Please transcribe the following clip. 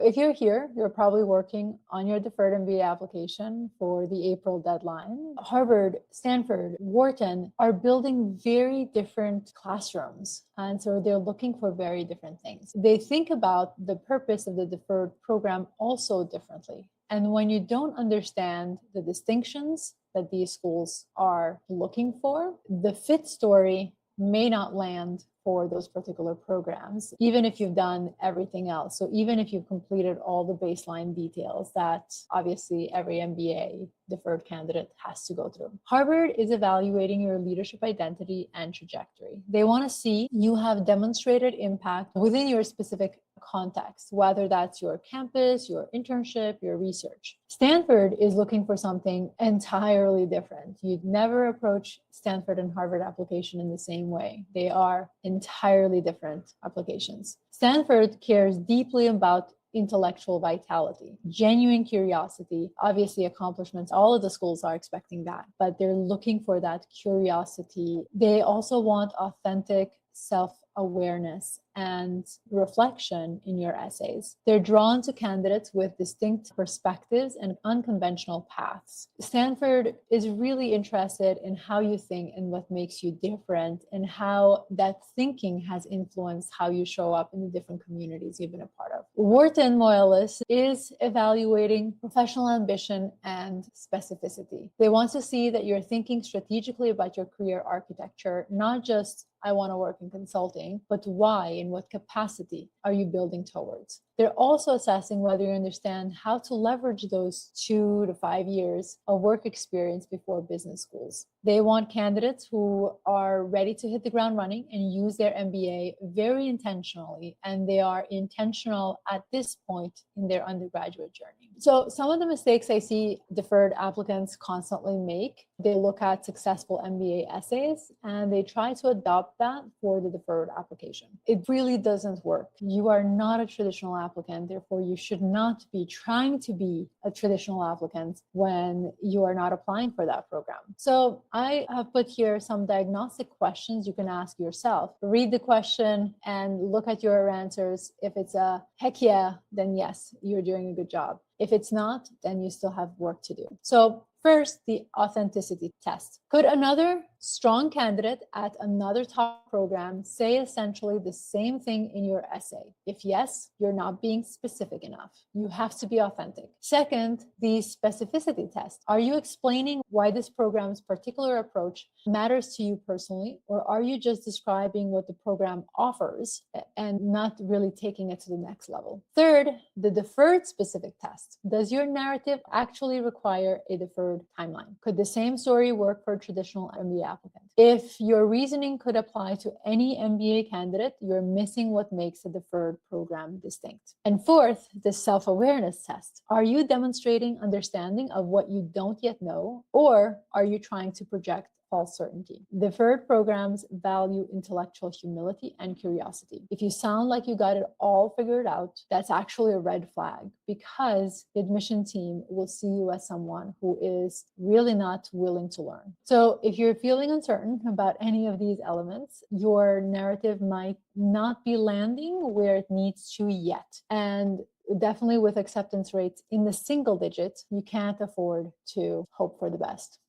If you're here, you're probably working on your deferred MBA application for the April deadline. Harvard, Stanford, Wharton are building very different classrooms. And so they're looking for very different things. They think about the purpose of the deferred program also differently. And when you don't understand the distinctions that these schools are looking for, the fit story may not land for those particular programs, even if you've done everything else. So even if you've completed all the baseline details that obviously every MBA deferred candidate has to go through. Harvard is evaluating your leadership identity and trajectory. They want to see you have demonstrated impact within your specific context, whether that's your campus, your internship, your research. Stanford is looking for something entirely different. You'd never approach Stanford and Harvard application in the same way. They are entirely different applications. Stanford cares deeply about intellectual vitality, genuine curiosity, obviously accomplishments. All of the schools are expecting that, but they're looking for that curiosity. They also want authentic self-awareness and reflection in your essays. They're drawn to candidates with distinct perspectives and unconventional paths. Stanford is really interested in how you think and what makes you different, and how that thinking has influenced how you show up in the different communities you've been a part of. Wharton Loyalist is evaluating professional ambition and specificity. They want to see that you're thinking strategically about your career architecture, not just I want to work in consulting, but why, in what capacity are you building towards? They're also assessing whether you understand how to leverage those 2 to 5 years of work experience before business schools. They want candidates who are ready to hit the ground running and use their MBA very intentionally, and they are intentional at this point in their undergraduate journey. So some of the mistakes I see deferred applicants constantly make, they look at successful MBA essays and they try to adopt that for the deferred application. It really doesn't work. You are not a traditional applicant, therefore you should not be trying to be a traditional applicant when you are not applying for that program. So I have put here some diagnostic questions you can ask yourself. Read the question and look at your answers. If it's a heck yeah, then yes, you're doing a good job. If it's not, then you still have work to do. So first, the authenticity test. Could another strong candidate at another top program say essentially the same thing in your essay? If yes, you're not being specific enough. You have to be authentic. Second, the specificity test. Are you explaining why this program's particular approach matters to you personally, or are you just describing what the program offers and not really taking it to the next level? Third, the deferred specific test. Does your narrative actually require a deferred timeline? Could the same story work for a traditional MBA applicant? If your reasoning could apply to any MBA candidate, you're missing what makes a deferred program distinct. And fourth, the self-awareness test. Are you demonstrating understanding of what you don't yet know, or are you trying to project false certainty? Deferred programs value intellectual humility and curiosity. If you sound like you got it all figured out, that's actually a red flag, because the admission team will see you as someone who is really not willing to learn. So if you're feeling uncertain about any of these elements, your narrative might not be landing where it needs to yet. And definitely with acceptance rates in the single digits, you can't afford to hope for the best.